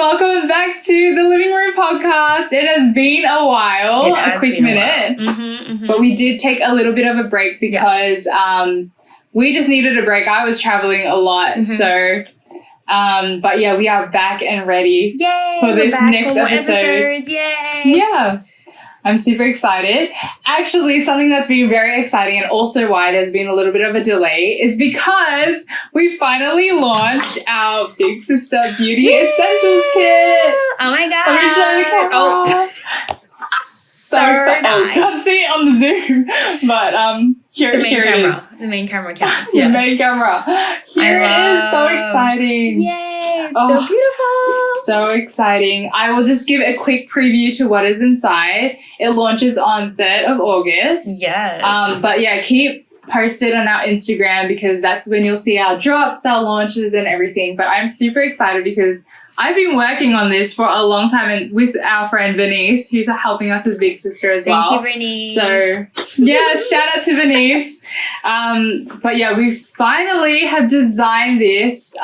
welcome back to the Living Room Podcast. It has been a while, a quick minute, but we did take a little bit of a break because we just needed a break. I was traveling a lot, but yeah, we are back and ready for this next episode. Yay! Yeah. I'm super excited. Actually, something that's been very exciting and also why there's been a little bit of a delay is because we finally launched our Big Sister Beauty Essentials Kit. Oh my god. Let me show you the camera. Oh. So excited. nice. Oh, can't see it on the Zoom, but here it is. The main camera counts, The main camera. Here it is. So exciting. Yay. It's so beautiful. So exciting. I will just give a quick preview to what is inside. It launches on 3rd of August. Yes. But yeah, keep posted on our Instagram because that's when you'll see our drops, our launches and everything. But I'm super excited because I've been working on this for a long time and with our friend Venice, who's helping us with Big Sister as well. Thank you, Venice. So yeah, shout out to Venice. But yeah, we finally have designed this.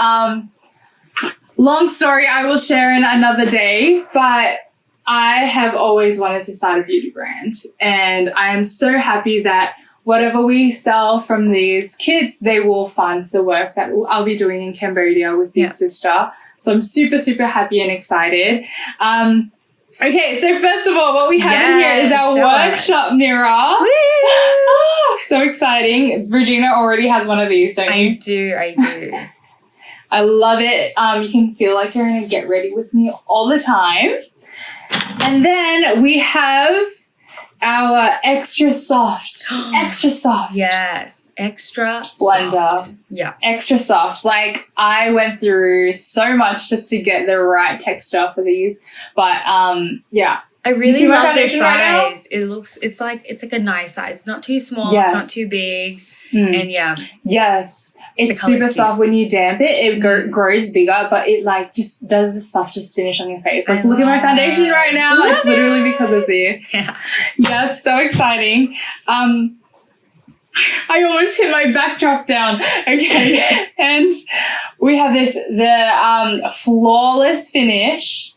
Long story I will share in another day, but I have always wanted to start a beauty brand. And I am so happy that whatever we sell from these kits, they will fund the work that I'll be doing in Cambodia with Big Sister. So I'm super, super happy and excited. Okay, so first of all, what we have in here is our workshop mirror. So exciting. Regina already has one of these, don't you? I do. I love it. You can feel like you're in a get ready with me all the time. And then we have our extra soft. Yes, extra blender. Soft. Yeah. Extra soft. Like I went through so much just to get the right texture for these. But yeah. I really love this size. Right, it's like a nice size. It's not too small, it's not too big. And Yes. It's super soft. When you damp it, it grows bigger, but it like just does the softest finish on your face. Like look at my foundation right now. It's literally because of this. Yeah. Yes, so exciting. I almost hit my backdrop down. Okay. And we have the flawless finish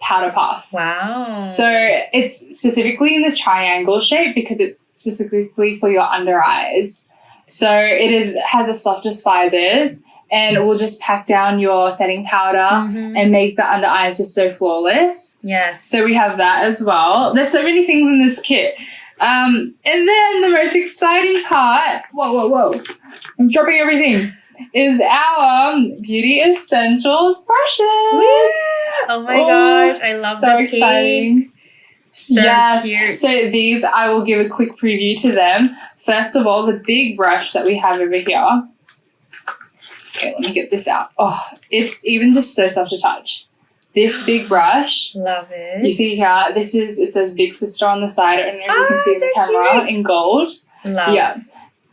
powder puff. Wow. So it's specifically in this triangle shape because it's specifically for your under eyes. So it has the softest fibers and it will just pack down your setting powder and make the under eyes just so flawless. Yes. So we have that as well. There's so many things in this kit. And then the most exciting part, whoa, I'm dropping everything, is our Beauty Essentials brushes. Oh my gosh, I love so the exciting. pink. So cute. So these, I will give a quick preview to them. First of all, the big brush that we have over here. Okay, let me get this out. Oh, it's even just so soft to touch. This big brush. Love it. You see here, it says Big Sister on the side. I don't know if you can see the camera in gold. Love. Yeah.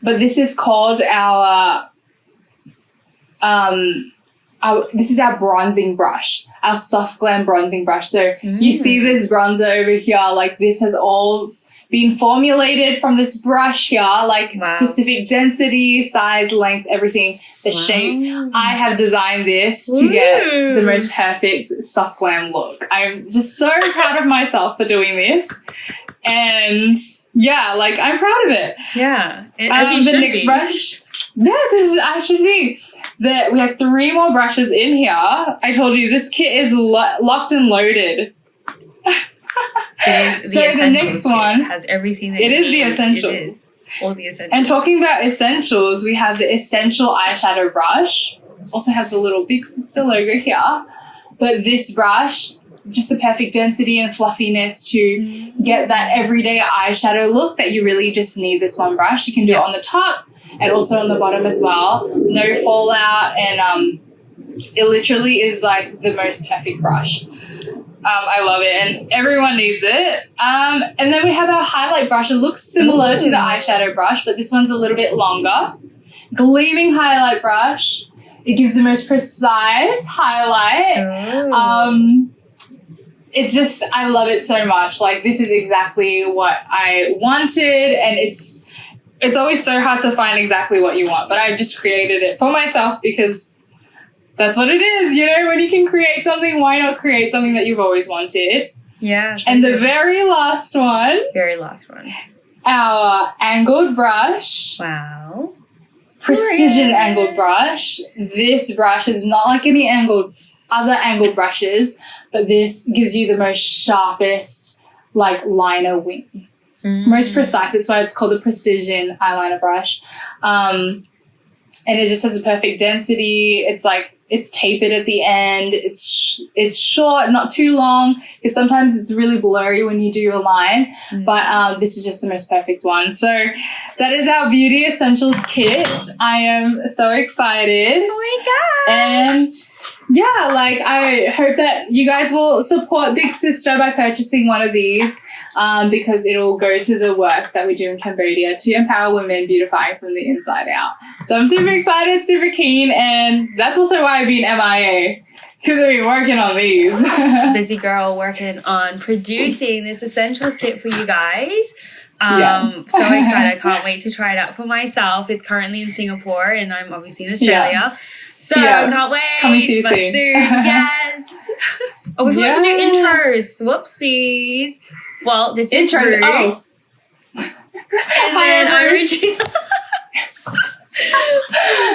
But this is called this is our bronzing brush, our soft glam bronzing brush. So you see this bronzer over here, like this has all been formulated from this brush here, like specific density, size, length, everything, the shape. I have designed this to get the most perfect soft glam look. I'm just so proud of myself for doing this. And yeah, like I'm proud of it. Yeah. As you the should next be. brush. Yes, I should be. We have 3 more brushes in here. I told you this kit is locked and loaded. It is the next one has everything. It is the essential. It is all the essentials. And talking about essentials, we have the essential eyeshadow brush. Also have the little Big Sister logo here. But this brush, just the perfect density and fluffiness to get that everyday eyeshadow look that you really just need this one brush. You can do it on the top and also on the bottom as well. No fallout, and it literally is like the most perfect brush. I love it and everyone needs it. And then we have our highlight brush. It looks similar to the eyeshadow brush, but this one's a little bit longer. Gleaming highlight brush. It gives the most precise highlight. It's just, I love it so much. Like this is exactly what I wanted, and it's always so hard to find exactly what you want, but I just created it for myself because That's what it is. You know, when you can create something, why not create something that you've always wanted? Yeah. And the very last one. Our angled brush. Wow. Precision angled brush. This brush is not like any other angled brushes, but this gives you the most sharpest, like, liner wing. Most precise. That's why it's called a precision eyeliner brush. And it just has a perfect density. It's tapered at the end. It's short, not too long, because sometimes it's really blurry when you do your line. But this is just the most perfect one. So that is our Beauty Essentials kit. I am so excited. Oh my gosh. And yeah, like, I hope that you guys will support Big Sister by purchasing one of these. Because it'll go to the work that we do in Cambodia to empower women beautifying from the inside out. So I'm super excited, super keen, and that's also why I've been MIA, because I've been working on these. Busy girl working on producing this essentials kit for you guys. So excited. I can't wait to try it out for myself. It's currently in Singapore and I'm obviously in Australia. So I can't wait. Coming to you soon. Yes. Oh, we forgot to do intros. Whoopsies. Well, this is intros. Ruth. Oh. And then I'm Regina.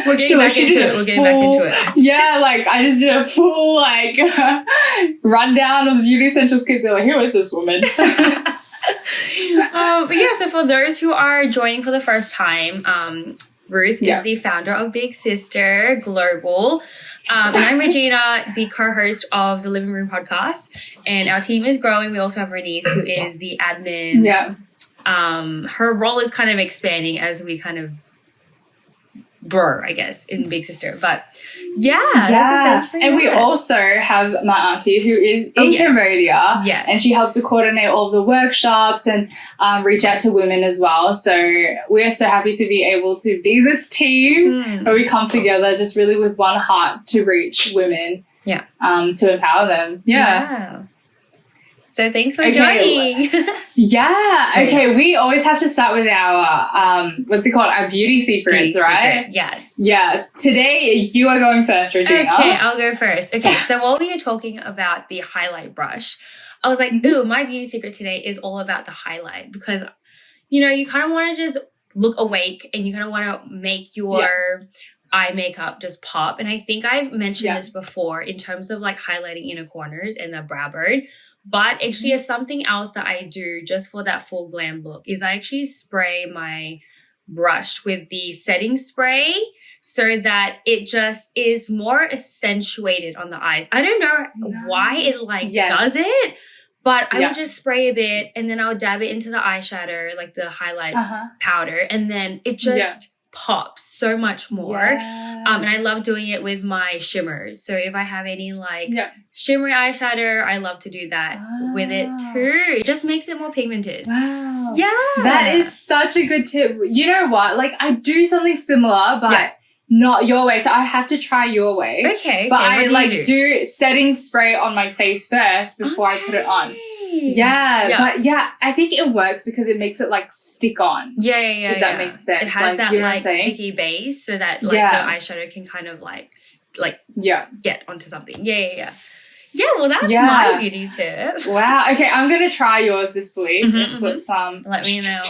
We're getting back into it. Yeah, like, I just did a full, like, rundown of the Beauty Essentials kit. They're like, who is this woman? But yeah, so for those who are joining for the first time, Ruth is the founder of Big Sister Global. And I'm Regina, the co-host of the Living Room podcast. And our team is growing. We also have Renise, who is the admin. Yeah. Her role is kind of expanding as we kind of grow, I guess, in Big Sister. But that's essentially and we also have my auntie who is in Cambodia. Yes. And she helps to coordinate all of the workshops and reach out to women as well. So we're so happy to be able to be this team where we come together just really with one heart to reach women. Yeah. To empower them. Yeah. So thanks for joining. Okay, we always have to start with our, our beauty secrets, right? Yes. Yeah. Today, you are going first, Regina. Okay, I'll go first. Okay, so while we are talking about the highlight brush, I was like, ooh, my beauty secret today is all about the highlight because, you know, you kind of want to just look awake and you kind of want to make your eye makeup just pop. And I think I've mentioned this before in terms of like highlighting inner corners and the brow bone. But actually, something else that I do just for that full glam look is I actually spray my brush with the setting spray so that it just is more accentuated on the eyes. I don't know why it does it, but I would just spray a bit and then I would dab it into the eyeshadow, like the highlight powder, and then it just pops so much more. And I love doing it with my shimmers. So if I have any shimmery eyeshadow, I love to do that with it too. It just makes it more pigmented. Wow. Yeah. That is such a good tip. You know what? Like, I do something similar, but not your way. So I have to try your way. Okay. But I do setting spray on my face first before I put it on. But I think it works because it makes it like stick on. If that makes sense. It has that like sticky base so that like the eyeshadow can kind of get onto something. Yeah, well that's my beauty tip. Wow. Okay, I'm gonna try yours this week and put some. Let me know.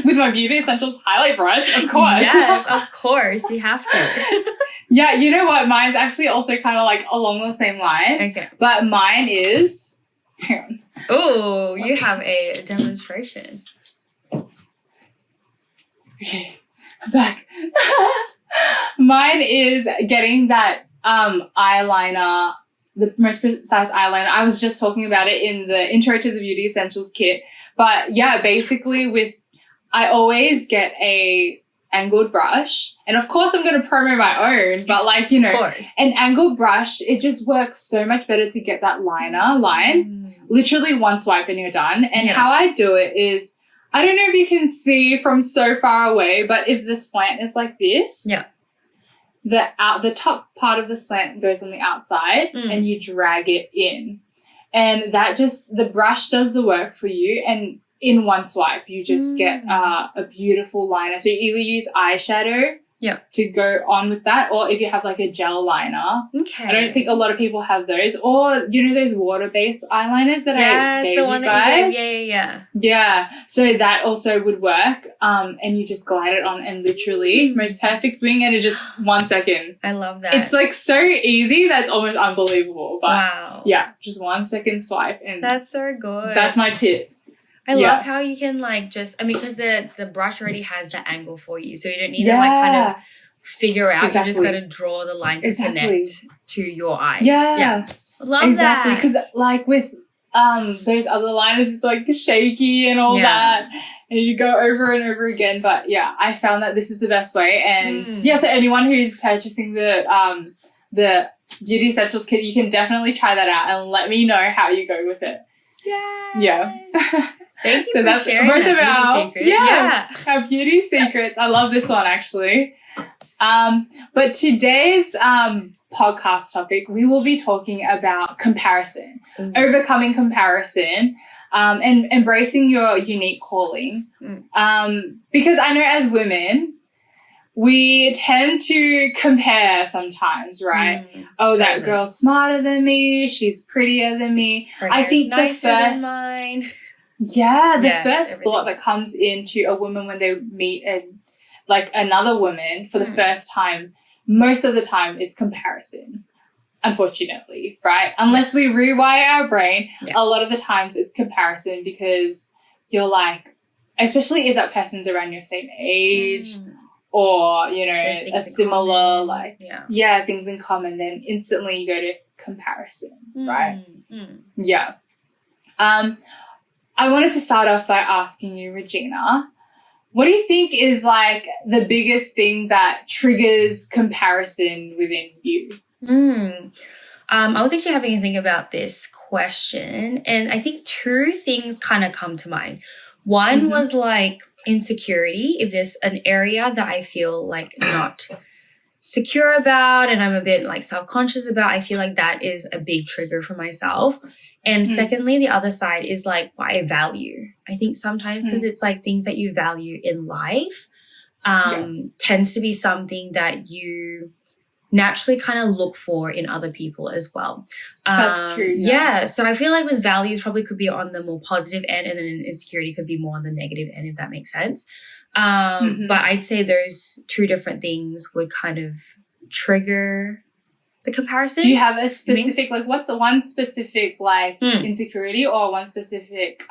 With my Beauty Essentials highlight brush, of course. Yes, of course. You have to. Yeah, you know what? Mine's actually also kind of like along the same line. Okay. But mine is... Hang on. Oh, you have a demonstration. Okay, I'm back. Mine is getting that eyeliner, the most precise eyeliner. I was just talking about it in the intro to the Beauty Essentials kit. But yeah, basically I always get a angled brush, and of course I'm going to promo my own, but like, you know, an angled brush, it just works so much better to get that line. Literally one swipe and you're done. And how I do it is, I don't know if you can see from so far away, but if the slant is like this, the top part of the slant goes on the outside and you drag it in, and that just, the brush does the work for you, and in one swipe you just get a beautiful liner. So you either use eyeshadow to go on with that. Or if you have like a gel liner. Okay. I don't think a lot of people have those. Or, you know, those water-based eyeliners that I gave the one you that guys? you gave. Yeah. Yeah. So that also would work. And you just glide it on and literally most perfect wing and it just 1 second. I love that. It's like so easy that's almost unbelievable. But wow. yeah, just 1 second swipe and that's so good. That's my tip. I love how you can like just, I mean, because the brush already has the angle for you. So you don't need to like kind of figure out. You just got to draw the line to connect to your eyes. Yeah. Love that. Because like with those other liners, it's like shaky and all that. And you go over and over again. But yeah, I found that this is the best way. And so anyone who's purchasing the Beauty Essentials kit, you can definitely try that out and let me know how you go with it. Yes. Yeah. Thank you so for that's sharing both of our beauty secret. Our beauty secrets. I love this one actually. But today's podcast topic, we will be talking about comparison, overcoming comparison, and embracing your unique calling. Because I know as women, we tend to compare sometimes, right? That girl's smarter than me. She's prettier than me. I think the first mine. Yeah, the first thought that comes into a woman when they meet another woman for the first time, most of the time it's comparison, unfortunately, right? Unless we rewire our brain, a lot of the times it's comparison because you're like, especially if that person's around your same age or, you know, a similar, things in common, then instantly you go to comparison, right? Yeah. I wanted to start off by asking you, Regina, what do you think is like the biggest thing that triggers comparison within you? I was actually having a think about this question, and I think two things kind of come to mind. One was like insecurity. If there's an area that I feel like not secure about and I'm a bit like self-conscious about, I feel like that is a big trigger for myself. And secondly, the other side is like what I value. I think sometimes because it's like things that you value in life tends to be something that you naturally kind of look for in other people as well. That's true. Yeah. So I feel like with values probably could be on the more positive end and then insecurity could be more on the negative end, if that makes sense. But I'd say those two different things would kind of trigger the comparison. Do you have a specific, like what's the one specific like insecurity or one specific,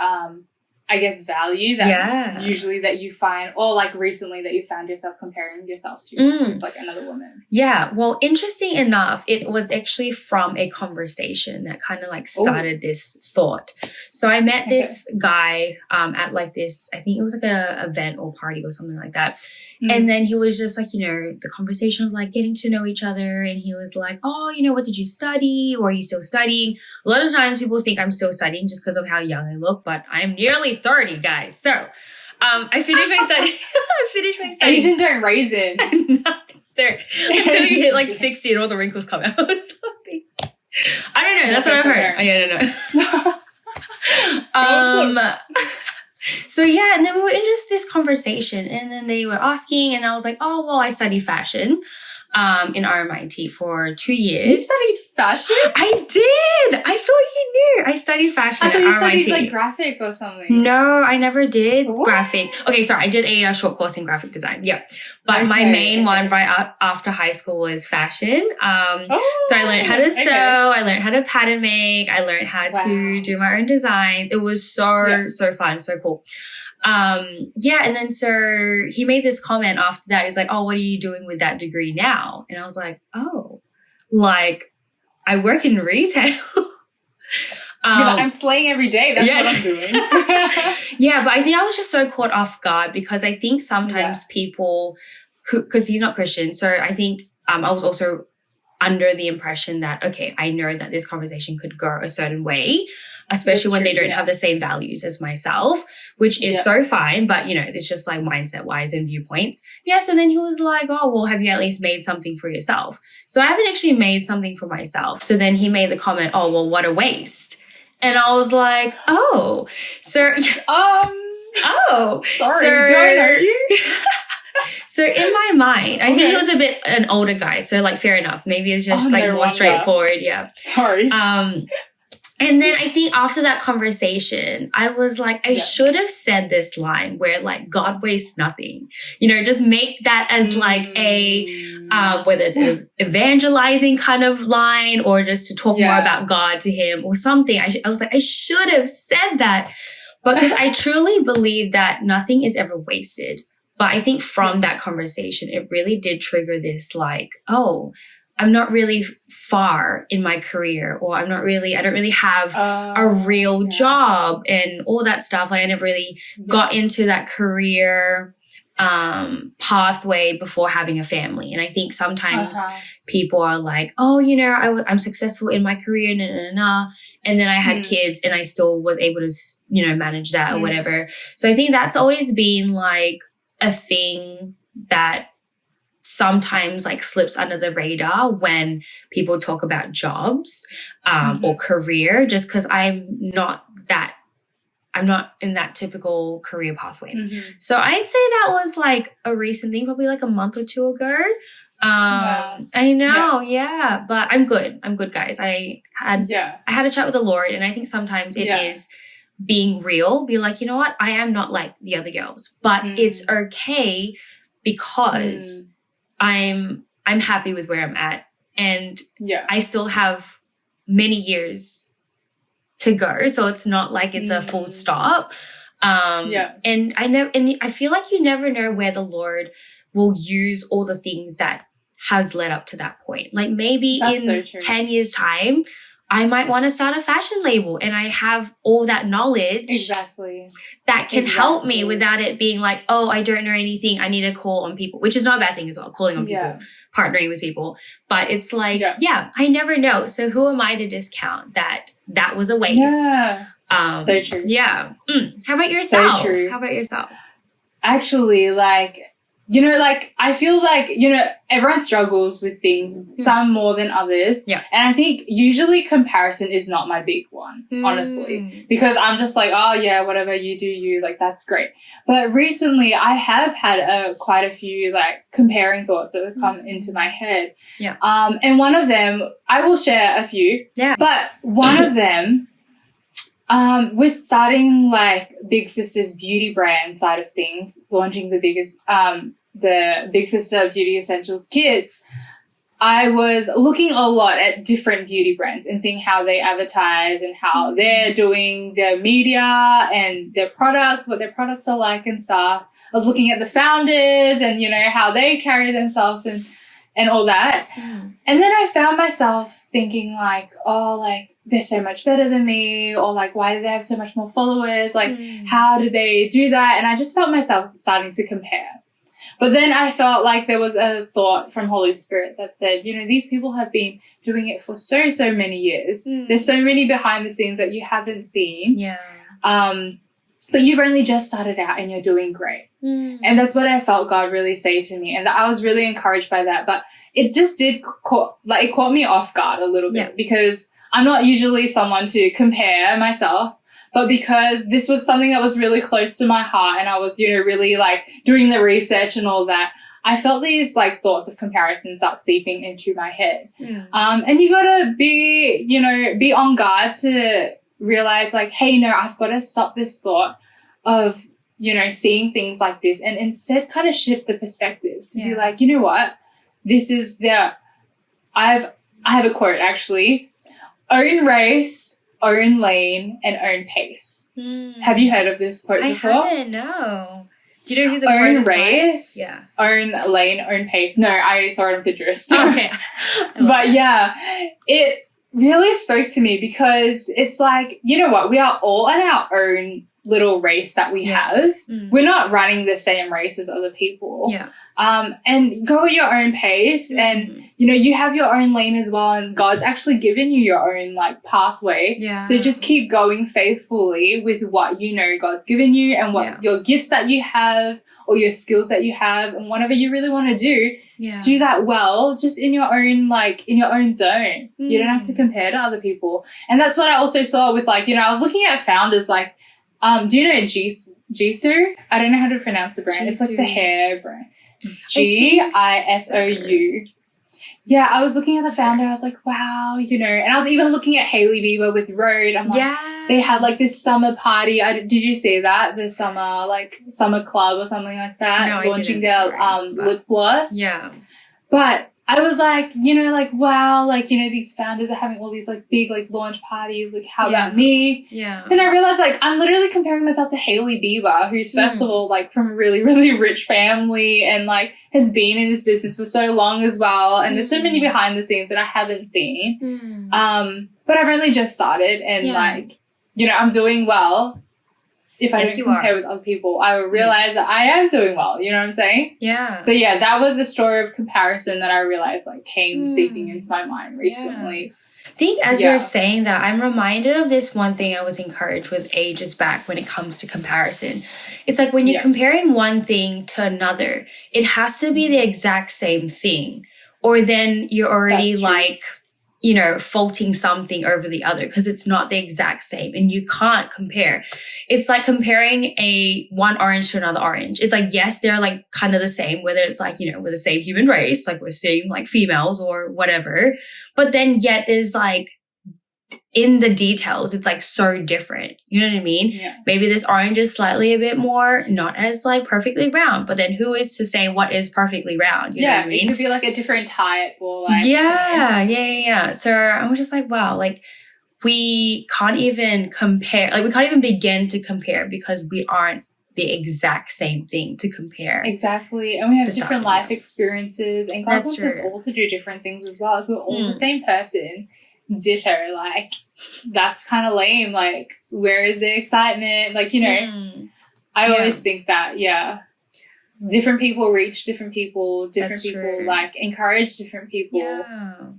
I guess, value that usually that you find or like recently that you found yourself comparing yourself to with like another woman? Yeah. Well, interesting enough, it was actually from a conversation that kind of like started this thought. So I met this guy at like this, I think it was like a event or party or something like that. And then he was just like, you know, the conversation of like getting to know each other. And he was like, oh, you know, what did you study? Or are you still studying? A lot of times people think I'm still studying just because of how young I look, but I'm nearly 30, guys. So I finished my study. Asians don't raisin. Nothing. Until you hit like 60 and all the wrinkles come out. I don't know. That's what I've heard. I don't know. So yeah, and then we were in just this conversation and then they were asking and I was like, oh, well, I studied fashion in RMIT for 2 years. You studied fashion? I did. I thought you knew. I studied fashion at RMIT. I thought you studied like graphic or something. No, I never did graphic. Okay, sorry. I did a short course in graphic design. Yeah. But my main one right after high school was fashion. So I learned how to sew. I learned how to pattern make. I learned how to do my own design. It was so fun, so cool. And then so he made this comment after that. He's like, oh, what are you doing with that degree now? And I was like, oh, like I work in retail. I'm slaying every day. That's what I'm doing. But I think I was just so caught off guard because I think sometimes people because he's not Christian. So I think I was also under the impression that, okay, I know that this conversation could go a certain way, especially when they don't have the same values as myself, which is so fine. But, you know, it's just like mindset wise and viewpoints. Yeah. So then he was like, oh, well, have you at least made something for yourself? So I haven't actually made something for myself. So then he made the comment, oh, well, what a waste. And I was like, oh, so, sorry, do I hurt you? So in my mind, I think he was a bit an older guy. So like, fair enough. Maybe it's just like more straightforward. Yeah. Sorry. And then I think after that conversation, I was like, I should have said this line where like, God wastes nothing. You know, just make that as like a, whether it's an evangelizing kind of line or just to talk more about God to him or something. I was like, I should have said that because I truly believe that nothing is ever wasted. But I think from that conversation, it really did trigger this like, oh, I'm not really far in my career, or I don't really have a real job and all that stuff. Like I never really got into that career pathway before having a family. And I think sometimes people are like, oh, you know, I'm successful in my career, and then I had kids and I still was able to, you know, manage that or whatever. So I think that's always been like a thing that sometimes like slips under the radar when people talk about jobs or career, just because I'm not in that typical career pathway. So I'd say that was like a recent thing, probably like a month or two ago. I know, but I'm good, guys. I had a chat with the Lord, and I think sometimes it is being real, be like, you know what, I am not like the other girls, but it's okay because I'm happy with where I'm at, and I still have many years to go. So it's not like it's a full stop. And I feel like you never know where the Lord will use all the things that has led up to that point. Like maybe in 10 years time, I might want to start a fashion label, and I have all that knowledge that can help me without it being like, oh, I don't know anything, I need to call on people, which is not a bad thing as well, calling on people, partnering with people. But it's like, I never know. So who am I to discount that was a waste? So true. Yeah. How about yourself? So true. How about yourself? Actually, like, you know, like, I feel like, you know, everyone struggles with things, some more than others. Yeah. And I think usually comparison is not my big one, honestly, because I'm just like, oh, yeah, whatever, you do you, like, that's great. But recently I have had quite a few, like, comparing thoughts that have come into my head. Yeah. And one of them, I will share a few. Yeah. But one of them, with starting like Big Sister's beauty brand side of things, launching the Big Sister Beauty Essentials kits, I was looking a lot at different beauty brands and seeing how they advertise and how they're doing their media and their products, what their products are like and stuff. I was looking at the founders and, you know, how they carry themselves and all that. And then I found myself thinking like, oh, like, they're so much better than me, or like, why do they have so much more followers? Like, how do they do that? And I just felt myself starting to compare. But then I felt like there was a thought from Holy Spirit that said, you know, these people have been doing it for so many years. There's so many behind the scenes that you haven't seen. Yeah. But you've only just started out and you're doing great. And that's what I felt God really say to me. And I was really encouraged by that. But it just did caught me off guard a little bit because I'm not usually someone to compare myself, but because this was something that was really close to my heart and I was, you know, really like doing the research and all that, I felt these like thoughts of comparison start seeping into my head. And you gotta be on guard to realize like, hey, no, I've got to stop this thought of, you know, seeing things like this and instead kind of shift the perspective to be like, you know what, this is I have a quote actually. Own race, own lane, and own pace. Have you heard of this quote before? I haven't, no. Do you know who the quote is? Own race, own lane, own pace. No, I saw it on Pinterest. Okay. But it really spoke to me because it's like, you know what, we are all in our own little race that we have. We're not running the same race as other people. And go at your own pace and, you know, you have your own lane as well and God's actually given you your own, like, pathway. So just keep going faithfully with what you know God's given you and what your gifts that you have or your skills that you have and whatever you really want to do that well, just in your own, like, in your own zone. You don't have to compare to other people. And that's what I also saw with, like, you know, I was looking at founders, like, do you know Jisoo? I don't know how to pronounce the brand. Jisoo. It's like the hair brand. Gisou. Yeah, I was looking at the founder. I was like, wow, you know. And I was even looking at Hailey Bieber with Rhode. I'm like, they had like this summer party. Did you see that? The summer club or something like that. No, launching their lip gloss. Yeah. But I was like, you know, like, wow, like, you know, these founders are having all these like big like launch parties. Like, how about me? Yeah. Then I realized like I'm literally comparing myself to Hailey Bieber, who's first of all like from a really, really rich family and like has been in this business for so long as well. And there's so many behind the scenes that I haven't seen. But I've only just started and like, you know, I'm doing well. If I don't compare with other people, I will realize that I am doing well. You know what I'm saying? Yeah. So yeah, that was the story of comparison that I realized like came seeping into my mind recently. I think as you're saying that, I'm reminded of this one thing I was encouraged with ages back when it comes to comparison. It's like when you're comparing one thing to another, it has to be the exact same thing. Or then you're already like, you know, faulting something over the other because it's not the exact same and you can't compare. It's like comparing one orange to another orange. It's like, yes, they're like kind of the same, whether it's like, you know, we're the same human race, like we're same like females or whatever. But then yet there's like, in the details, it's like so different. You know what I mean? Yeah. Maybe this orange is slightly a bit more, not as like perfectly round, but then who is to say what is perfectly round? You know what I mean? It could be like a different type or like. Yeah. So I was just like, wow, like we can't even compare, like we can't even begin to compare because we aren't the exact same thing to compare. Exactly. And we have different life experiences and God wants us all to do different things as well. If we're all the same person, ditto, like that's kind of lame. Like, where is the excitement? Like, you know, I always think that, different people reach different people, like encourage different people.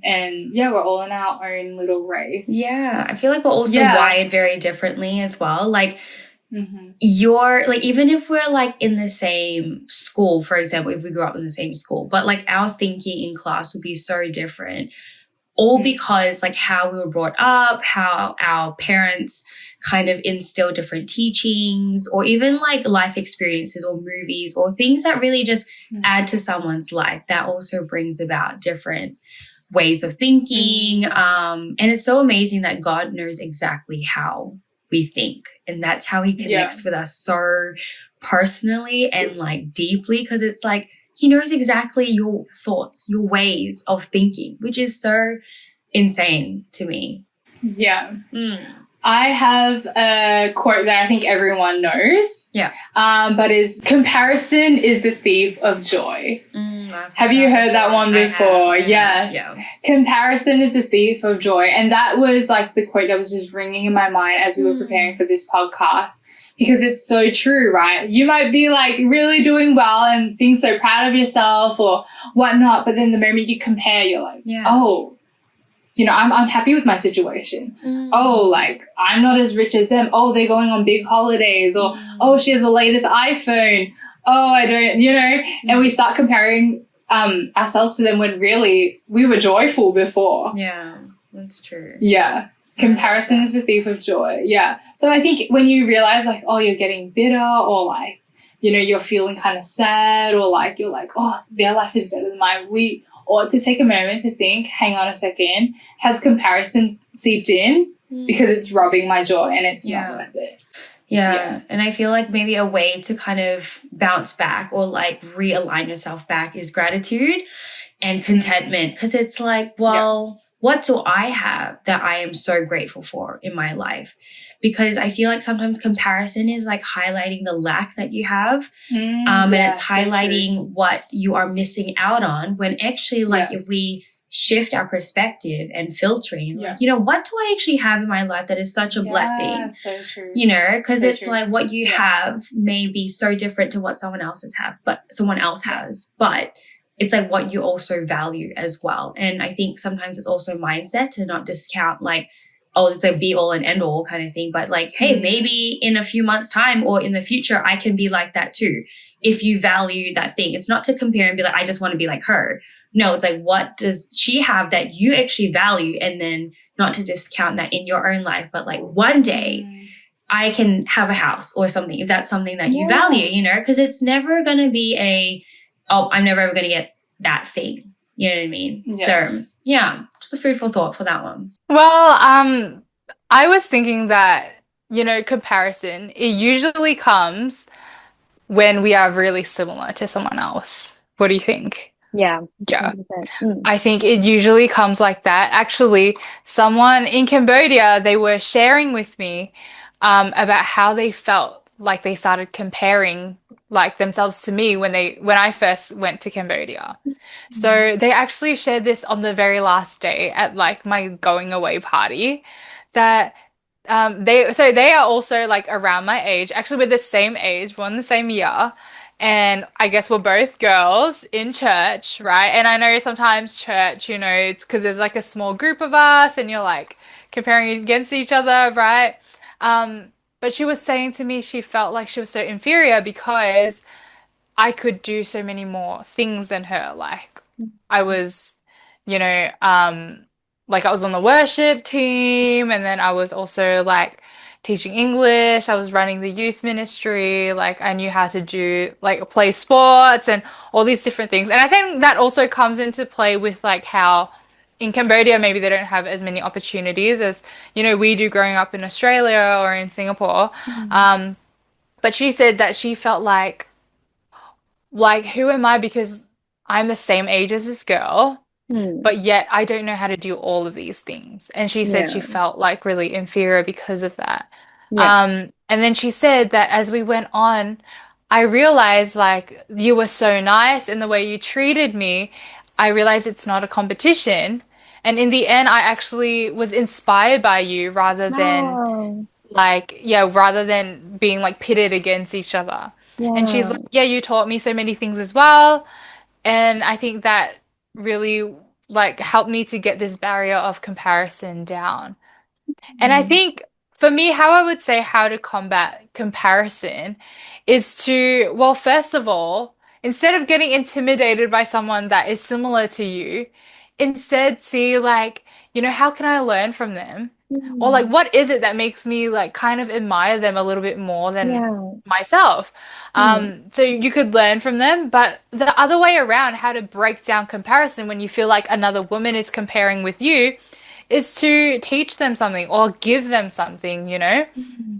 And we're all in our own little race. I feel like we're also wired very differently as well. Like you're like, even if we're like in the same school, for example, if we grew up in the same school, but like our thinking in class would be so different. All because like how we were brought up, how our parents kind of instill different teachings or even like life experiences or movies or things that really just add to someone's life that also brings about different ways of thinking. And it's so amazing that God knows exactly how we think. And that's how he connects with us so personally and like deeply because it's like, he knows exactly your thoughts, your ways of thinking, which is so insane to me. Yeah. I have a quote that I think everyone knows. But is comparison is the thief of joy. Have you heard that one before? Yes. Comparison is the thief of joy. And that was like the quote that was just ringing in my mind as we were preparing for this podcast. Because it's so true, right? You might be like really doing well and being so proud of yourself or whatnot, but then the moment you compare, you're like, oh, you know, I'm unhappy with my situation. Oh, like I'm not as rich as them. Oh, they're going on big holidays or, oh, she has the latest iPhone. Oh, I don't, you know, and we start comparing ourselves to them when really we were joyful before. Yeah, that's true. Yeah. Comparison is the thief of joy. Yeah. So I think when you realize like, oh, you're getting bitter or like, you know, you're feeling kind of sad or like, you're like, oh, their life is better than mine. We ought to take a moment to think, hang on a second, has comparison seeped in? Because it's robbing my joy and it's not worth it. Yeah. And I feel like maybe a way to kind of bounce back or like realign yourself back is gratitude and contentment. Because it's like, well, what do I have that I am so grateful for in my life? Because I feel like sometimes comparison is like highlighting the lack that you have. And it's highlighting what you are missing out on when actually like if we shift our perspective and filtering, like, you know, what do I actually have in my life that is such a blessing? So true. You know, because it's like what you have may be so different to what someone else has, but it's like what you also value as well. And I think sometimes it's also mindset to not discount like, oh, it's a be all and end all kind of thing. But like, hey, maybe in a few months' time or in the future, I can be like that too. If you value that thing, it's not to compare and be like, I just want to be like her. No, it's like, what does she have that you actually value? And then not to discount that in your own life, but like one day I can have a house or something, if that's something that you value, you know, because it's never going to be oh, I'm never ever going to get that thing. You know what I mean? Yeah. So, yeah, just a food for thought for that one. Well, I was thinking that, comparison, it usually comes when we are really similar to someone else. What do you think? Yeah. Yeah. 100%. I think it usually comes like that. Actually, someone in Cambodia, they were sharing with me about how they felt like they started comparing like themselves to me when I first went to Cambodia. So they actually shared this on the very last day at like my going away party that they are also like around my age. Actually, we're the same age, we're in the same year. And I guess we're both girls in church, right? And I know sometimes church, it's because there's like a small group of us and you're like comparing against each other, right? But she was saying to me she felt like she was so inferior because I could do so many more things than her. Like I was, you know, like I was on the worship team and then I was also like teaching English. I was running the youth ministry. Like I knew how to do like play sports and all these different things. And I think that also comes into play with like how in Cambodia maybe they don't have as many opportunities as, we do growing up in Australia or in Singapore. But she said that she felt like who am I because I'm the same age as this girl, but yet I don't know how to do all of these things. And she said she Yeah. felt like really inferior because of that. Yeah. And then she said that as we went on, I realized like you were so nice in the way you treated me. I realized it's not a competition. And in the end, I actually was inspired by you rather than Wow. rather than being like pitted against each other. And she's Yeah. like, yeah, you taught me so many things as well. And I think that really like helped me to get this barrier of comparison down. And I think for me, how I would say how to combat comparison is to, well, first of all, instead of getting intimidated by someone that is similar to you, instead see like, how can I learn from them? Or like, Mm. what is it that makes me like kind of admire them a little bit more than Yeah. myself? Mm. So you could learn from them, but the other way around, how to break down comparison when you feel like another woman is comparing with you is to teach them something or give them something, Mm.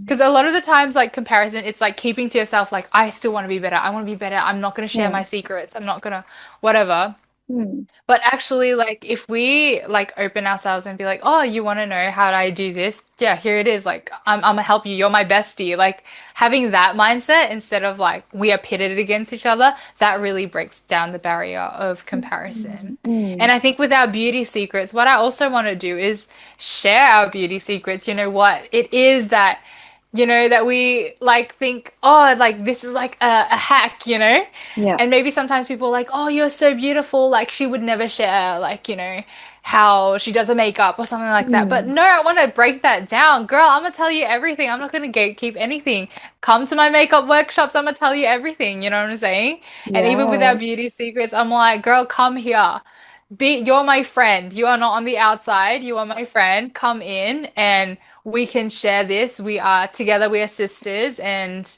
Because a lot of the times, like comparison, it's like keeping to yourself, like, I still want to be better. I want to be better. I'm not going to share Yeah. my secrets. I'm not going to, whatever. Mm. But actually, like, if we like open ourselves and be like, oh, you want to know how do I do this? Yeah, here it is. Like, I'm gonna help you. You're my bestie. Like, having that mindset instead of like we are pitted against each other, that really breaks down the barrier of comparison. Mm. And I think with our beauty secrets, what I also want to do is share our beauty secrets. You know what it is that that we like think, oh, like this is like a hack, Yeah. and maybe sometimes people are like, oh, you're so beautiful. Like she would never share, like, how she does her makeup or something like that. But Mm. no, I want to break that down. Girl, I'm gonna tell you everything. I'm not gonna gatekeep anything. Come to my makeup workshops, I'm gonna tell you everything. You know what I'm saying? And even with our Yeah. beauty secrets, I'm like, girl, come here. You're my friend. You are not on the outside. You are my friend. Come in and we can share this. We are together, we are sisters. And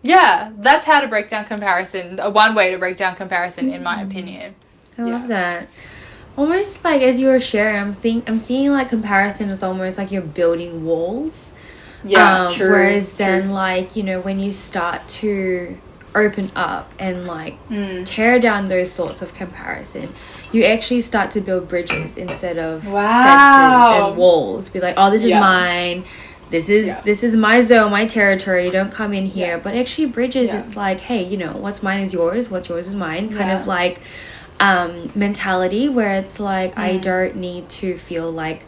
yeah, that's how to break down comparison. One way to break down comparison, in my opinion. I love that. Almost like as you were sharing, I'm seeing like comparison is almost like you're building walls. Yeah, true. Whereas true. then like, when you start to open up and like tear down those thoughts of comparison, you actually start to build bridges instead of fences and walls. Be like, oh, this is mine. This is my zone, my territory. Don't come in here. But actually bridges, it's like, hey, what's mine is yours. What's yours is mine. Kind of like mentality where it's like I don't need to feel like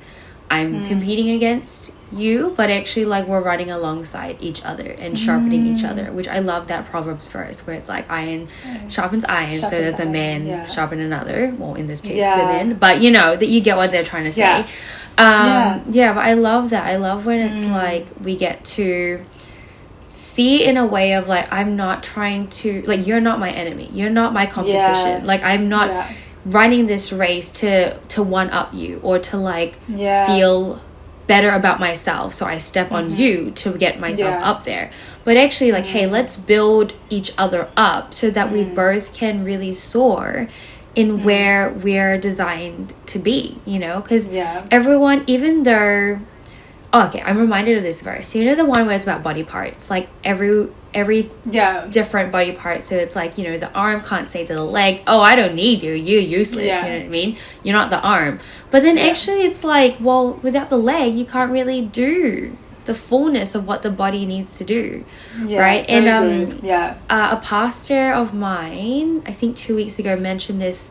I'm competing against you, but actually like we're running alongside each other and sharpening each other, which I love that Proverbs verse where it's like iron sharpens iron, so does a man sharpen another, well in this case women, but that you get what they're trying to say. But I love that. I love when it's like we get to see in a way of like I'm not trying to like you're not my enemy, you're not my competition, like I'm not running this race to one up you or to like feel better about myself, so I step on you to get myself up there. But actually, like, hey, let's build each other up so that we both can really soar in where we're designed to be, you know? Because everyone, even though... Oh, okay, I'm reminded of this verse. So, you know the one where it's about body parts? Like, every different body part. So it's like, you know, the arm can't say to the leg, oh, I don't need you, you're useless. You know what I mean? You're not the arm. But then actually it's like, well, without the leg you can't really do the fullness of what the body needs to do, right? So and a pastor of mine, I think 2 weeks ago, mentioned this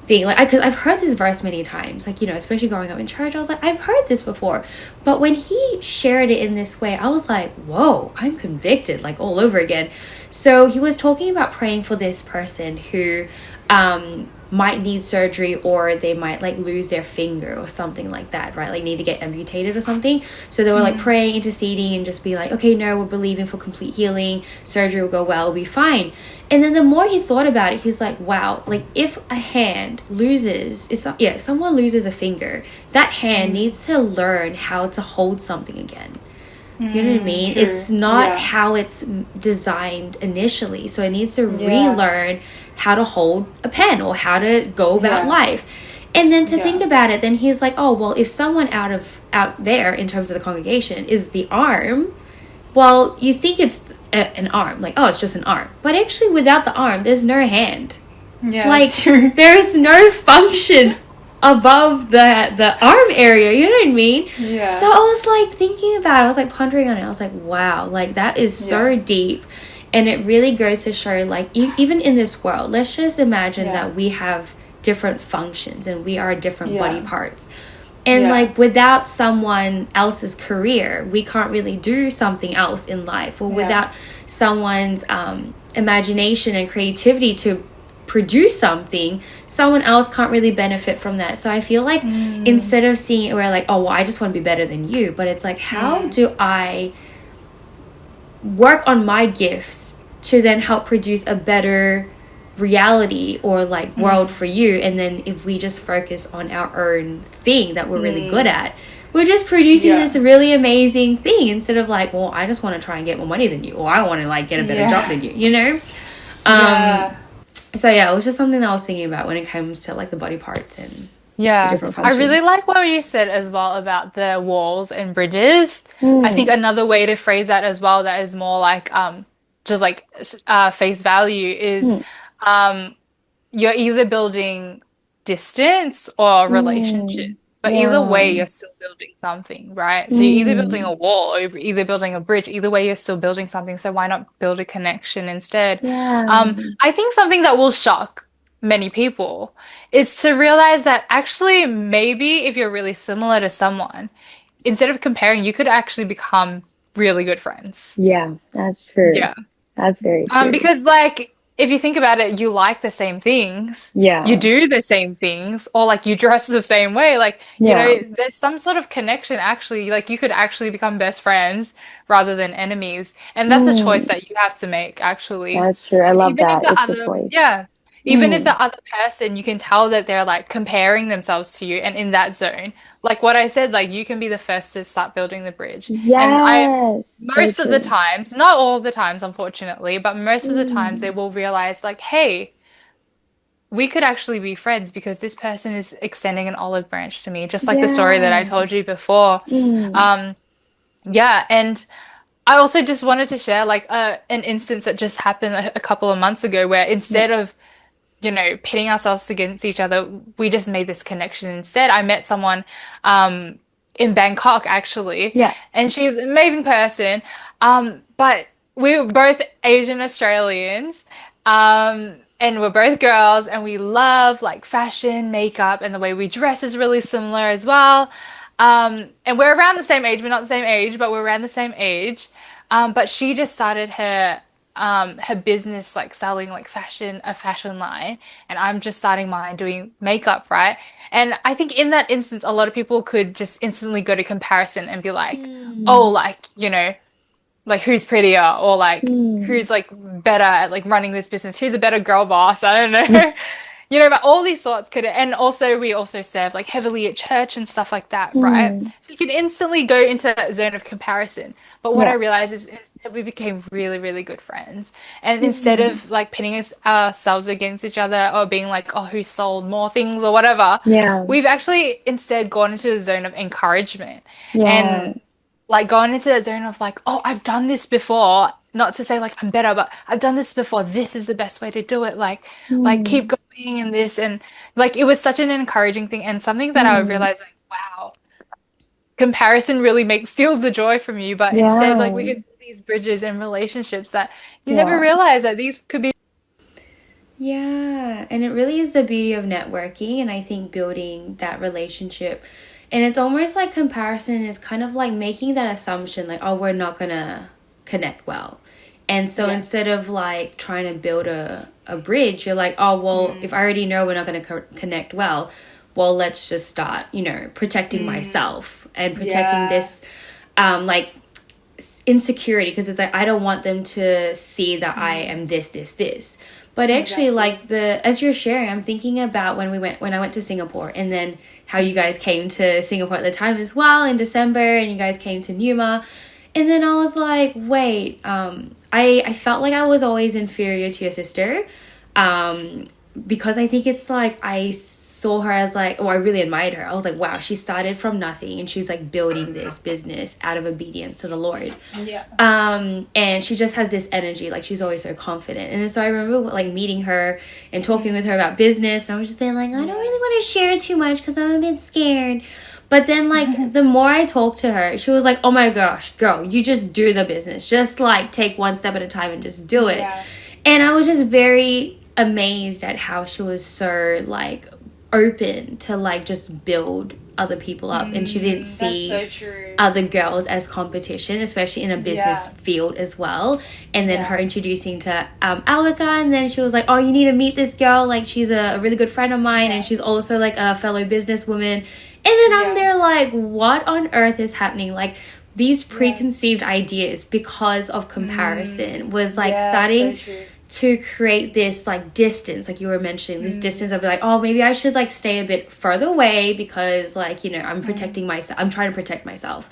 thing, like, I've heard this verse many times, like, you know, especially growing up in church. I was like, I've heard this before, but when he shared it in this way, I was like, whoa, I'm convicted, like, all over again. So he was talking about praying for this person who might need surgery, or they might like lose their finger or something like that, right? Like need to get amputated or something. So they were like praying, interceding, and just be like, okay, no, we're believing for complete healing, surgery will go well, we'll be fine. And then the more he thought about it, he's like, wow, like if a hand loses, someone loses a finger, that hand needs to learn how to hold something again. You know what I mean? True. It's not how it's designed initially. So it needs to relearn how to hold a pen or how to go about life. And then to think about it, then he's like, oh, well, if someone out there in terms of the congregation is the arm, well, you think it's an arm. Like, oh, it's just an arm. But actually without the arm, there's no hand. Yeah, like, there's no function above the arm area, you know what I mean? Yeah. So I was like thinking about it, I was like pondering on it, I was like, wow, like that is so deep. And it really goes to show, like, even in this world, let's just imagine that we have different functions and we are different body parts. And like without someone else's career, we can't really do something else in life, or without someone's imagination and creativity to produce something, someone else can't really benefit from that. So I feel like instead of seeing it where like, oh, well, I just want to be better than you, but it's like, how do I work on my gifts to then help produce a better reality or like world for you? And then if we just focus on our own thing that we're really good at, we're just producing this really amazing thing, instead of like, well, I just want to try and get more money than you, or I want to like get a better job than you, you know? So yeah, it was just something that I was thinking about when it comes to like the body parts and the different functions. I really like what you said as well about the walls and bridges. I think another way to phrase that as well, that is more like just like face value, is you're either building distance or relationship. But either way, you're still building something, right? So you're either building a wall or you're either building a bridge. Either way, you're still building something. So why not build a connection instead? I think something that will shock many people is to realize that actually maybe if you're really similar to someone, instead of comparing, you could actually become really good friends. Yeah, that's true. Yeah. That's very true. Because like, if you think about it, you like the same things. Yeah. You do the same things, or like you dress the same way. Like, you know, there's some sort of connection actually. Like you could actually become best friends rather than enemies. And that's a choice that you have to make, actually. That's true. I love that. It's a choice. Yeah. Even if the other person, you can tell that they're like comparing themselves to you, and in that zone, like what I said, like you can be the first to start building the bridge. Yes. And most of the times, not all of the times, unfortunately, but most of the times they will realize like, hey, we could actually be friends because this person is extending an olive branch to me, just like the story that I told you before. And I also just wanted to share like an instance that just happened a couple of months ago, where instead of, you know, pitting ourselves against each other, we just made this connection instead. I met someone in Bangkok, actually. Yeah. And she's an amazing person. But we were both Asian Australians. And we're both girls, and we love like fashion, makeup, and the way we dress is really similar as well. And we're around the same age. We're not the same age, but we're around the same age. But she just started her business, like selling like a fashion line, and I'm just starting mine doing makeup, right? And I think in that instance, a lot of people could just instantly go to comparison and be like, oh, like, you know, like who's prettier, or like who's like better at like running this business, who's a better girl boss, I don't know. you know, but all these thoughts could, and also we also serve like heavily at church and stuff like that, right? Mm. So you can instantly go into that zone of comparison. But what I Yeah. realized is that we became really, really good friends. And instead Mm. of like pitting ourselves against each other or being like, oh, who sold more things or whatever, Yeah. we've actually instead gone into a zone of encouragement Yeah. and like gone into that zone of like, oh, I've done this before. Not to say like I'm better, but I've done this before. This is the best way to do it. Like keep Mm. going in this, and like it was such an encouraging thing and something that I Mm. realized like, wow, comparison really makes steals the joy from you. But instead, like we Yeah. could build these bridges and relationships that you never Yeah. realize that these could be. Yeah, and it really is the beauty of networking, and I think building that relationship. And it's almost like comparison is kind of like making that assumption, like, oh, we're not gonna connect well. And so instead of like trying to build a bridge, you're like, oh, well, if I already know we're not gonna connect well, well, let's just start, protecting myself and protecting this, like, insecurity, because it's like I don't want them to see that I am this. But actually, like as you're sharing, I'm thinking about when I went to Singapore, and then how you guys came to Singapore at the time as well in December, and you guys came to Numa, and then I was like, wait, I felt like I was always inferior to your sister, because I think it's like I saw her as like, oh, I really admired her. I was like, wow, she started from nothing and she's like building this business out of obedience to the Lord. Yeah. And she just has this energy, like she's always so confident. And so I remember like meeting her and talking with her about business, and I was just saying like, I don't really want to share too much because I'm a bit scared. But then like the more I talked to her, she was like, oh my gosh, girl, you just do the business. Just like take one step at a time and just do it. Yeah. And I was just very amazed at how she was so like open to like just build other people up, and she didn't see other girls as competition, especially in a business field as well. And then her introducing to Alika, and then she was like, oh, you need to meet this girl, like she's a really good friend of mine, and she's also like a fellow businesswoman. And then I'm there like, what on earth is happening? Like these preconceived ideas because of comparison was like starting to create this like distance, like you were mentioning, this distance of like, oh, maybe I should like stay a bit further away because like, I'm protecting myself, I'm trying to protect myself.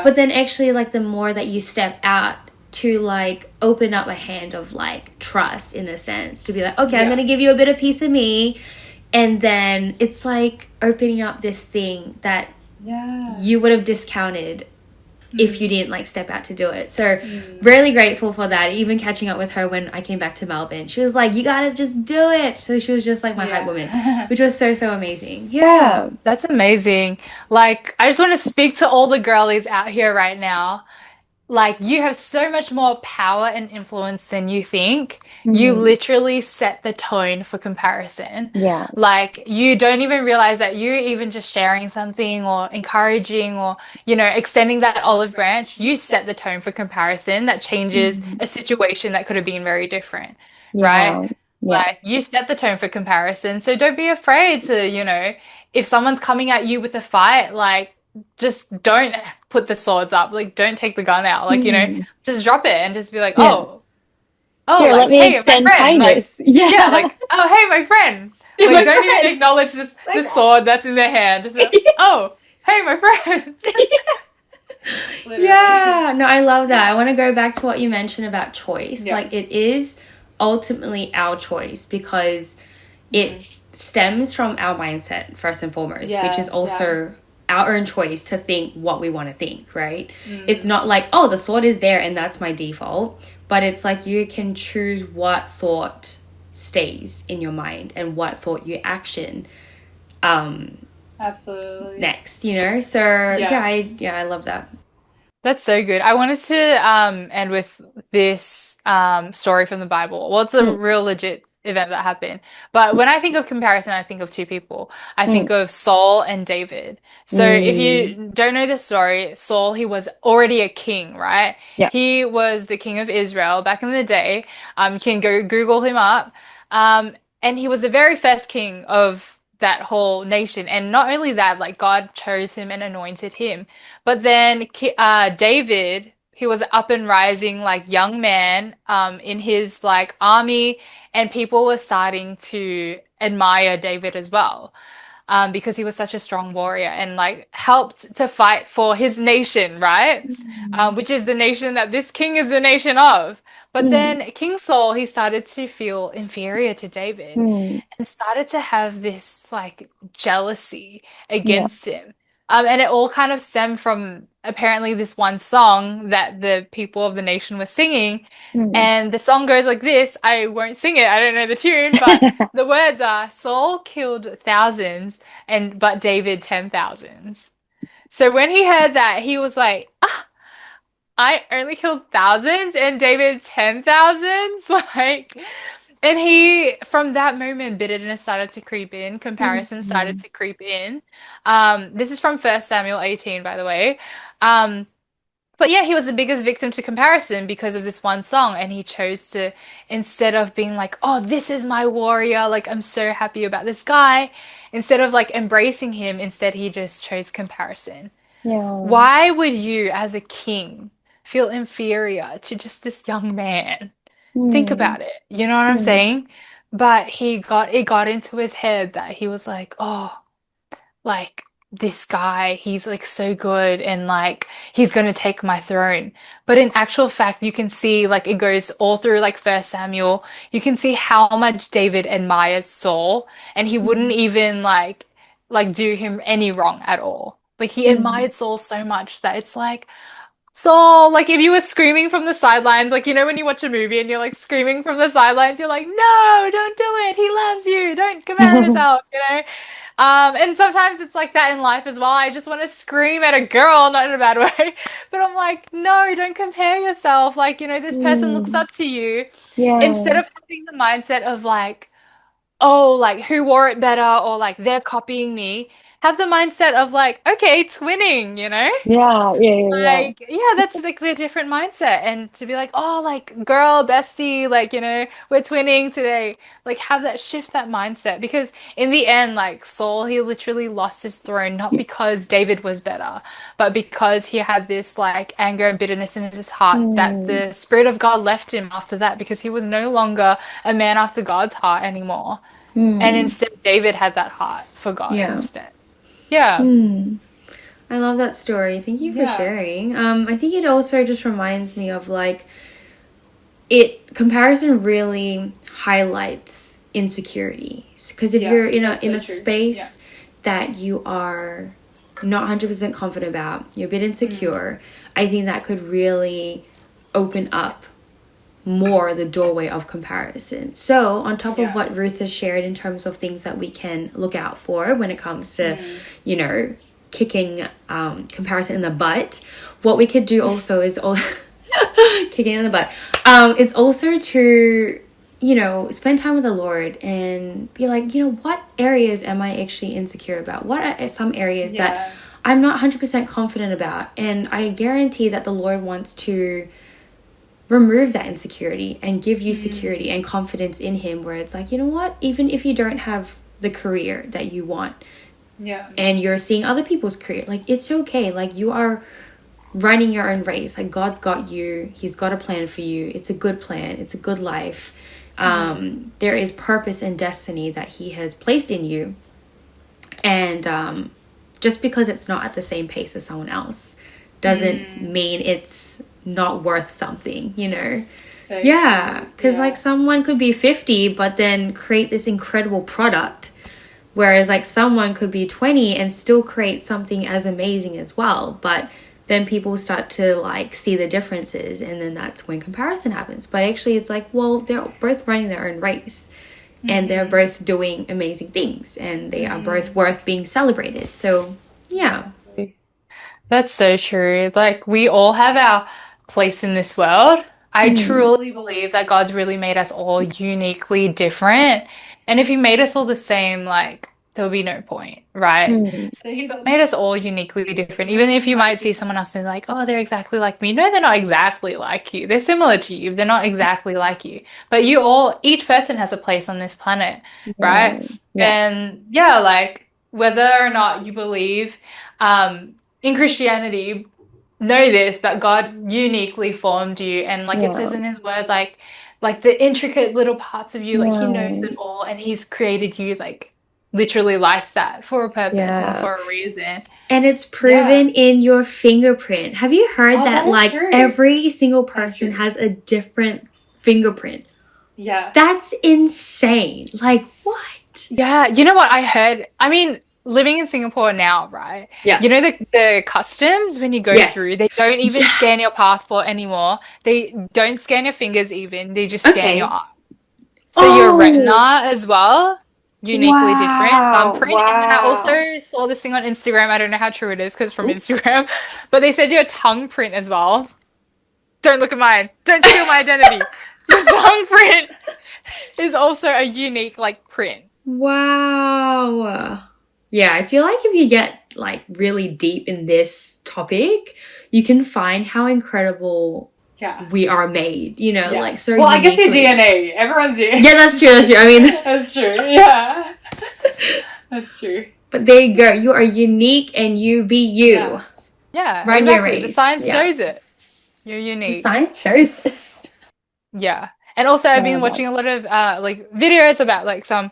But then actually like the more that you step out to like open up a hand of like trust, in a sense, to be like, okay, I'm gonna give you a bit of piece of me, and then it's like opening up this thing that you would have discounted if you didn't like step out to do it. So really grateful for that. Even catching up with her when I came back to Melbourne, she was like, you gotta just do it. So she was just like my hype woman, which was so amazing. That's amazing. Like I just want to speak to all the girlies out here right now. Like you have so much more power and influence than you think. You literally set the tone for comparison. Yeah. Like you don't even realize that you're even just sharing something or encouraging or, extending that olive branch. You set the tone for comparison that changes a situation that could have been very different, right? Like you set the tone for comparison. So don't be afraid to, if someone's coming at you with a fight, like just don't put the swords up, like don't take the gun out, like just drop it and just be like, oh here, like, let me hey, extend my friend, kindness. like like, oh, hey, my friend, like don't even acknowledge the sword that's in their hand, just like, oh, hey, my friend. No, I love that. I want to go back to what you mentioned about choice. Like it is ultimately our choice, because it stems from our mindset first and foremost, which is also our own choice to think what we want to think, right? It's not like, oh, the thought is there and that's my default, but it's like you can choose what thought stays in your mind and what thought you action absolutely next, so I love that. That's so good. I wanted to end with this story from the Bible. Well, it's a real legit event that happened. But when I think of comparison, I think of two people. I think of Saul and David. So if you don't know this story, Saul, he was already a king, right? Yeah. He was the king of Israel back in the day. You can go Google him up. And he was the very first king of that whole nation. And not only that, like God chose him and anointed him. But then David, he was an up and rising like young man in his like army, and people were starting to admire David as well, because he was such a strong warrior and like helped to fight for his nation, right? Mm. Which is the nation that this king is the nation of. But Mm. then King Saul, he started to feel inferior to David Mm. and started to have this like jealousy Yeah. against him. And it all kind of stemmed from apparently this one song that the people of the nation were singing. Mm. And the song goes like this. I won't sing it, I don't know the tune, but the words are Saul killed thousands and but David 10,000s. So when he heard that, he was like, I only killed thousands and David 10,000s. Like, and he, from that moment, bitterness started to creep in, comparison started Mm. to creep in. This is from First Samuel 18, by the way. Um, but yeah, he was the biggest victim to comparison because of this one song, and he chose to, instead of being like, "Oh, this is my warrior," like I'm so happy about this guy, instead of like embracing him, instead he just chose comparison. Yeah. Why would you, as a king, feel inferior to just this young man? Think Mm. about it. You know what I'm Mm. saying? But it got into his head that he was like, oh, like this guy, he's like so good and like he's gonna take my throne. But in actual fact, you can see like it goes all through like First Samuel. You can see how much David admires Saul, and he wouldn't Mm. even like do him any wrong at all. Like he Mm. admired Saul so much that it's like Saul, like if you were screaming from the sidelines, like you know when you watch a movie and you're like screaming from the sidelines, you're like, no, don't do it. He loves you. Don't compare yourself, you know? And sometimes it's like that in life as well. I just want to scream at a girl, not in a bad way, but I'm like, no, don't compare yourself. Like, you know, this person looks Mm. up to you. Instead Yeah. of having the mindset of like, oh, like who wore it better or like they're copying me, have the mindset of like, okay, twinning, you know? Yeah. Yeah. Yeah. Yeah. Like, yeah, that's like the different mindset. And to be like, oh, like, girl, bestie, like, you know, we're twinning today. Like, have that shift that mindset. Because in the end, like, Saul, he literally lost his throne, not because David was better, but because he had this, like, anger and bitterness in his heart that Mm. the Spirit of God left him after that because he was no longer a man after God's heart anymore. And Mm. instead, David had that heart for God Yeah. instead. Yeah. I love that story. Thank you for Yeah. sharing. I think it also just reminds me of like it comparison really highlights insecurity. Because if Yeah, you're in that's a so true. space that you are not 100% confident about, you're a bit insecure, I think that could really open up more the doorway of comparison. So, on top of Yeah. what Ruth has shared in terms of things that we can look out for when it comes to, you know, kicking comparison in the butt, what we could do also is kicking in the butt. It's also to, you know, spend time with the Lord and be like, you know, what areas am I actually insecure about? What are some areas Yeah. that I'm not 100% confident about? And I guarantee that the Lord wants to remove that insecurity and give you security and confidence in him, where it's like, you know what, even if you don't have the career that you want Yeah. and you're seeing other people's career, like it's okay, like you are running your own race, like God's got you, he's got a plan for you, it's a good plan, it's a good life. There is purpose and destiny that he has placed in you, and just because it's not at the same pace as someone else doesn't mean it's not worth something, you know. So Yeah, true. because Yeah. like someone could be 50 but then create this incredible product, whereas like someone could be 20 and still create something as amazing as well. But then people start to like see the differences, and then that's when comparison happens. But actually it's like, well, they're both running their own race, and they're both doing amazing things, and they are both worth being celebrated. So yeah. That's so true. Like, we all have our place in this world. I Mm. truly believe that God's really made us all uniquely different. And if He made us all the same, like, there would be no point, right? Mm. So He's made us all uniquely different. Even if you might see someone else and they're like, oh, they're exactly like me. No, they're not exactly like you. They're similar to you. They're not exactly like you. But you all, each person has a place on this planet, right? Yeah. Yeah. And yeah, like, whether or not you believe, in Christianity, know this, that God uniquely formed you. And like it Yeah. says in his word, like like the intricate little parts of you. Like he knows Right. it all, and he's created you like literally like that for a purpose and Yeah. for a reason. And it's proven in your fingerprint. Have you heard Oh, that that is like true. every single That's person true. has a different fingerprint? Yeah. That's insane. Like, what? Yeah, you know what I heard? I mean, living in Singapore now, right? Yeah. You know the customs when you go Yes. through, they don't even scan your Yes. passport anymore. They don't scan your fingers even. They just scan Okay. your eye. So your Oh. retina as well, uniquely different Wow. thumbprint. And then I Wow. also saw this thing on Instagram. I don't know how true it is because it's from Instagram, but they said your tongue print as well. Don't look at mine. Don't steal my identity. Your tongue print is also a unique like print. Wow. Yeah, I feel like if you get like really deep in this topic, you can find how incredible Yeah. we are made, you know, Yeah. like so Well, I guess your uniquely. DNA. Everyone's DNA. Yeah, that's true, that's true. I mean, That's true. Yeah. That's true. but there you go. You are unique and you be you. Yeah. Yeah, Run your exactly. The race. science Yeah. shows it. You're The unique. science shows it. Yeah. And also I've been Love that. watching a lot of like videos about like some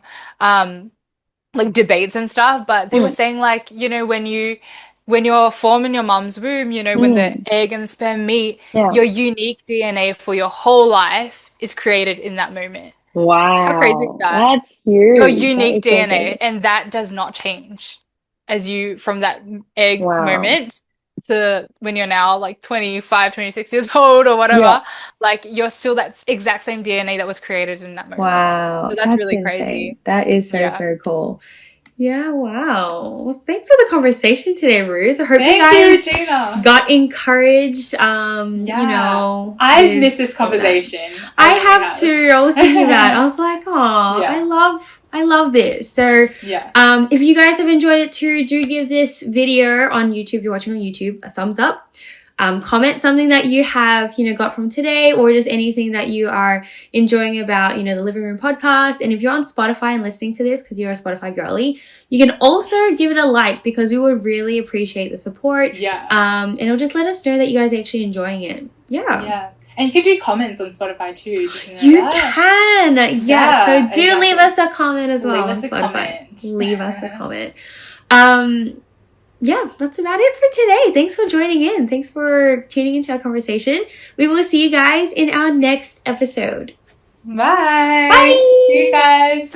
like debates and stuff, but they were saying like, you know, when you're forming your mum's womb, you know, when the egg and the sperm meet, Yeah. your unique DNA for your whole life is created in that moment. How crazy is Wow. that? That's huge. Your That unique is so DNA, big. and that does not change as you from that egg Wow. moment to when you're now like 25, 26 years old or whatever. Yeah. Like you're still that exact same DNA that was created in that moment. Wow, So that's really crazy. insane. That is so, Yeah. so cool. Yeah, wow. Well, thanks for the conversation today, Ruth. I hope you Thank guys you, Gina. got encouraged. You Yeah. know, I've with missed this all that. conversation. I really have too. I was thinking about it. I was like, oh, Yeah. I love this. So, Yeah. if you guys have enjoyed it too, do give this video on YouTube, if you're watching on YouTube, a thumbs up. Comment something that you have, you know, got from today, or just anything that you are enjoying about, you know, the Living Room podcast. And if you're on Spotify and listening to this because you're a Spotify girly, you can also give it a like, because we would really appreciate the support. Yeah. And it'll just let us know that you guys are actually enjoying it. Yeah. Yeah. And you can do comments on Spotify too. Did know You that? can. Yeah. Yeah, So do exactly. leave us a comment as well Leave on us a Spotify. comment. Leave us a comment. Yeah, that's about it for today. Thanks for joining in. Thanks for tuning into our conversation. We will see you guys in our next episode. Bye. Bye. See you guys.